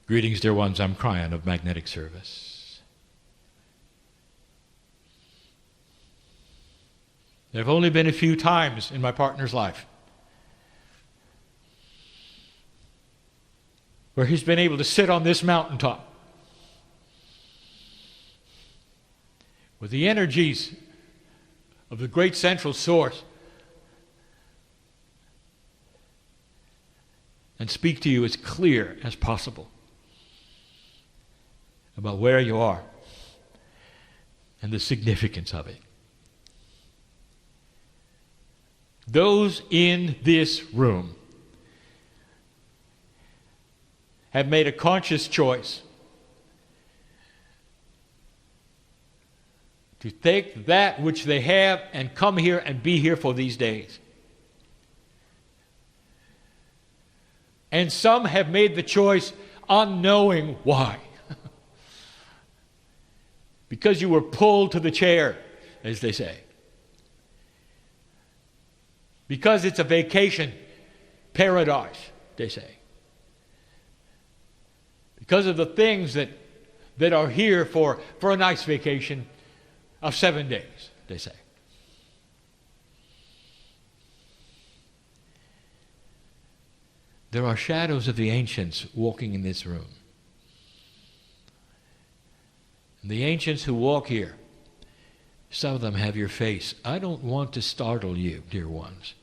Greetings, dear ones. I'm Kryon of Magnetic Service. There have only been a few times in my partner's life where he's been able to sit on this mountaintop with the energies of the great central source and speak to you as clear as possible about where you are and the significance of it. Those in this room have made a conscious choice to take that which they have and come here and be here for these days. And some have made the choice unknowing why. Because you were pulled to the chair, as they say. Because it's a vacation paradise, they say. Because of the things that are here for a nice vacation of 7 days, they say. There are shadows of the ancients walking in this room. And the ancients who walk here, some of them have your face. I don't want to startle you, dear ones.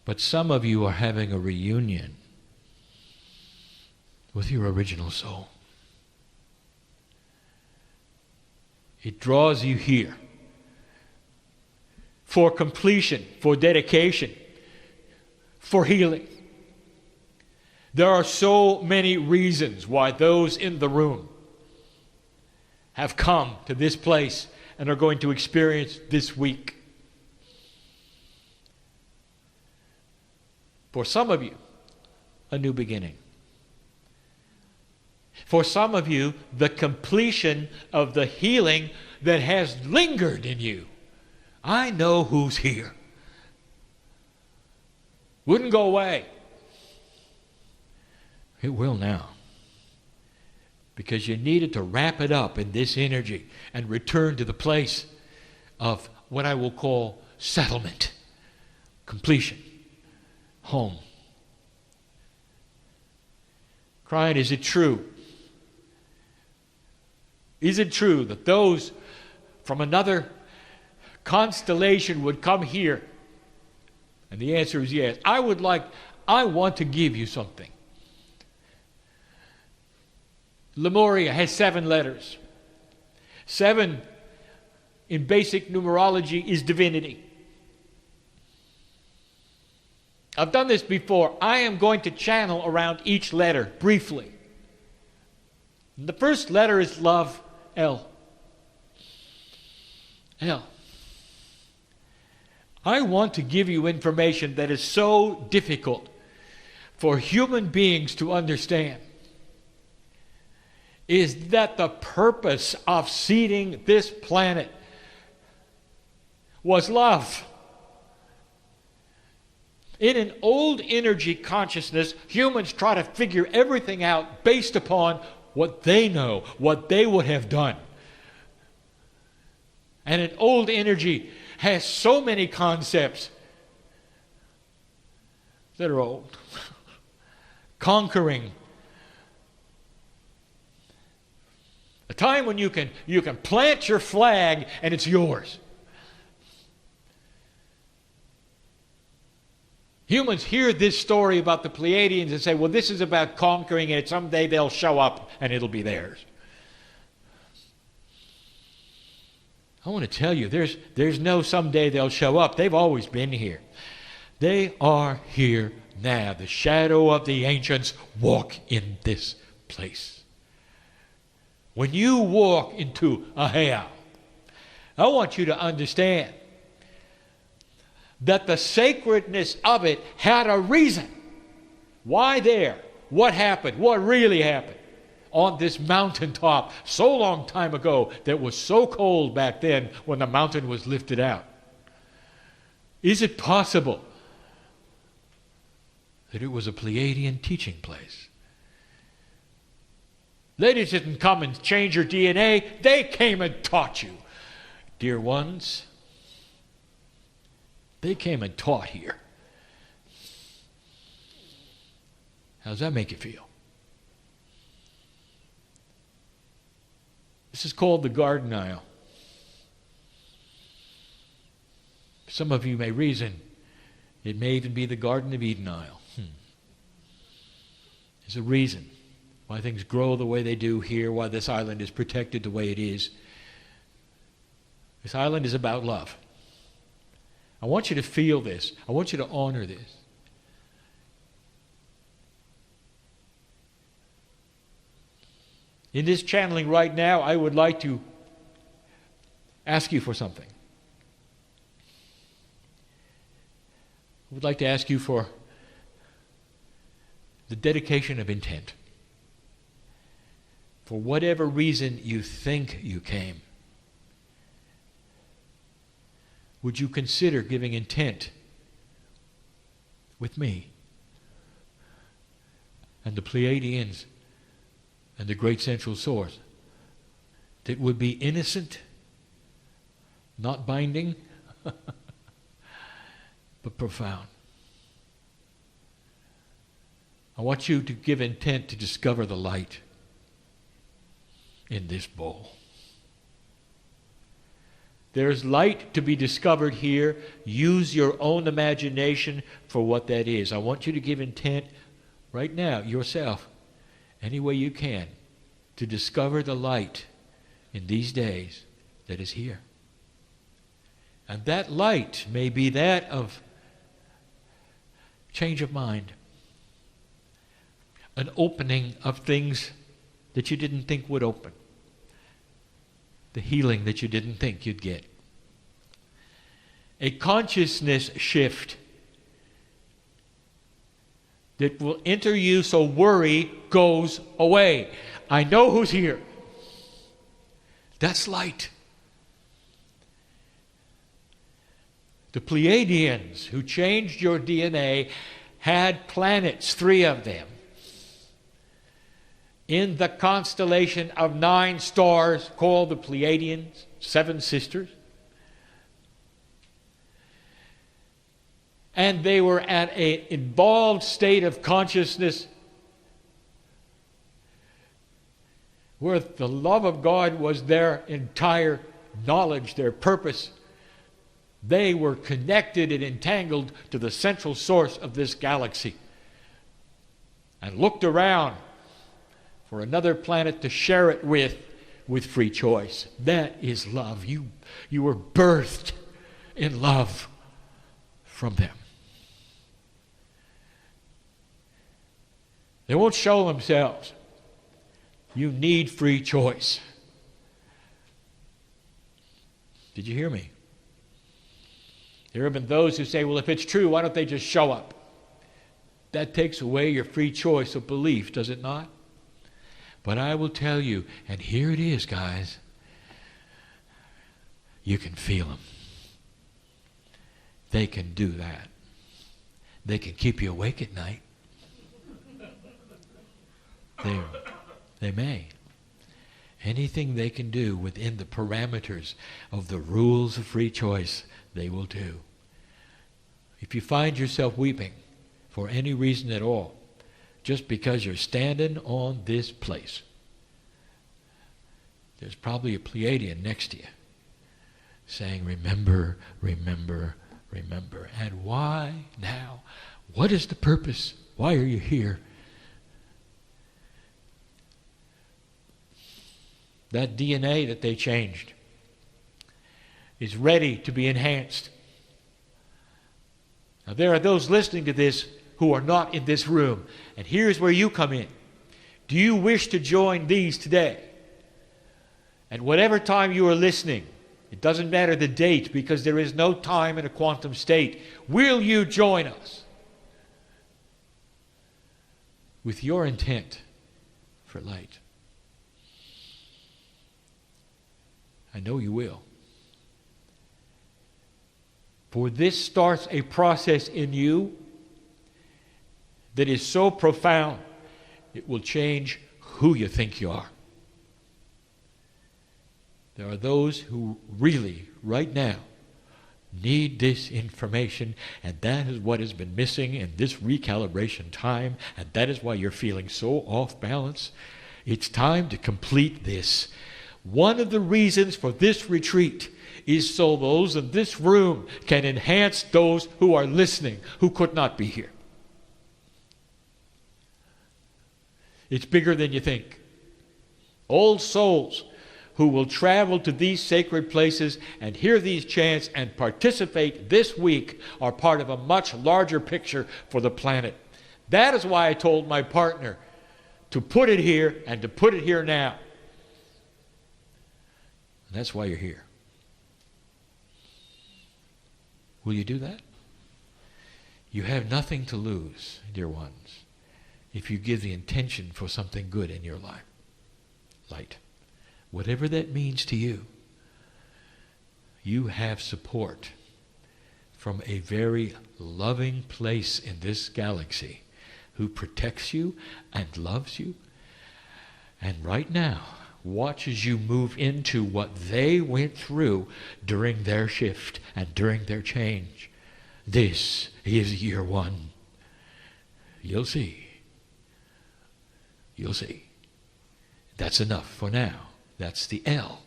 But some of you are having a reunion with your original soul. It draws you here for completion, for dedication, for healing. There are so many reasons why those in the room have come to this place and are going to experience this week. For some of you, a new beginning. For some of you, the completion of the healing that has lingered in you. I know who's here. Wouldn't go away. It will now. Because you needed to wrap it up in this energy and return to the place of what I will call settlement, completion, home. Kryon, is it true? Is it true that those from another constellation would come here? And the answer is yes. I want to give you something. Lemuria has 7 letters. 7 in basic numerology is divinity. I've done this before. I am going to channel around each letter briefly. The first letter is love, L. L. I want to give you information that is so difficult for human beings to understand. Is that the purpose of seeding this planet was love. In an old energy consciousness, humans try to figure everything out based upon what they know, what they would have done. And an old energy has so many concepts that are old. Conquering. A time when you can plant your flag and it's yours. Humans hear this story about the Pleiadians and say, well, this is about conquering and someday they'll show up and it'll be theirs. I want to tell you, there's no someday they'll show up. They've always been here. They are here now. The shadow of the ancients walk in this place. When you walk into a Heiau, I want you to understand that the sacredness of it had a reason. Why there? What happened? What really happened? On this mountaintop so long time ago that was so cold back then when the mountain was lifted out. Is it possible that it was a Pleiadian teaching place. They didn't come and change your DNA. They came and taught you. Dear ones, they came and taught here. How does that make you feel? This is called the Garden Isle. Some of you may reason it may even be the Garden of Eden Isle. There's a reason why things grow the way they do here, why this island is protected the way it is. This island is about love. I want you to feel this. I want you to honor this. In this channeling right now, I would like to ask you for something. I would like to ask you for the dedication of intent. For whatever reason you think you came, would you consider giving intent with me and the Pleiadians and the great central source that would be innocent, not binding, but profound? I want you to give intent to discover the light in this bowl. There's light to be discovered here. Use your own imagination for what that is. I want you to give intent right now, yourself, any way you can, to discover the light in these days that is here. And that light may be that of change of mind, an opening of things that you didn't think would open, the healing that you didn't think you'd get, a consciousness shift that will enter you so worry goes away. I know who's here. That's light. The Pleiadians who changed your DNA had planets, 3 of them, in the constellation of 9 stars called the Pleiadians, 7 sisters. And they were at an involved state of consciousness where the love of God was their entire knowledge, their purpose. They were connected and entangled to the central source of this galaxy and looked around for another planet to share it with free choice. That is love. You were birthed in love from them. They won't show themselves. You need free choice. Did you hear me? There have been those who say, well, if it's true, why don't they just show up? That takes away your free choice of belief, does it not? But I will tell you, and here it is, guys, you can feel them. They can do that. They can keep you awake at night. They may. Anything they can do within the parameters of the rules of free choice, they will do. If you find yourself weeping for any reason at all, just because you're standing on this place, there's probably a Pleiadian next to you saying, remember, remember, remember. And why now? What is the purpose? Why are you here? That DNA that they changed is ready to be enhanced. Now, there are those listening to this who are not in this room. And here's where you come in. Do you wish to join these today? At whatever time you are listening, it doesn't matter the date because there is no time in a quantum state. Will you join us with your intent for light? I know you will. For this starts a process in you that is so profound, it will change who you think you are. There are those who really, right now, need this information, and that is what has been missing in this recalibration time, and that is why you're feeling so off balance. It's time to complete this. One of the reasons for this retreat is so those in this room can enhance those who are listening, who could not be here. It's bigger than you think. Old souls who will travel to these sacred places and hear these chants and participate this week are part of a much larger picture for the planet. That is why I told my partner to put it here and to put it here now. And that's why you're here. Will you do that? You have nothing to lose, dear ones, if you give the intention for something good in your life. Light. Whatever that means to you, you have support from a very loving place in this galaxy who protects you and loves you. And right now, watches you move into what they went through during their shift and during their change. This is year one. You'll see. You'll see. That's enough for now. That's the L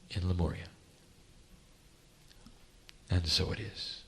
in Lemuria. And so it is.